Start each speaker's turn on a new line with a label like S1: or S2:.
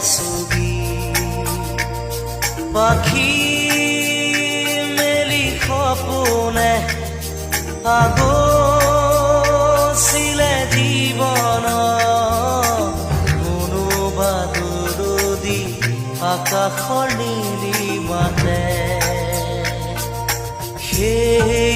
S1: ছবি পাখি মেলি সপোনে আগছিলে জীৱন কোনোবা দূৰদী আকাশৰ নীলিমাতে সেই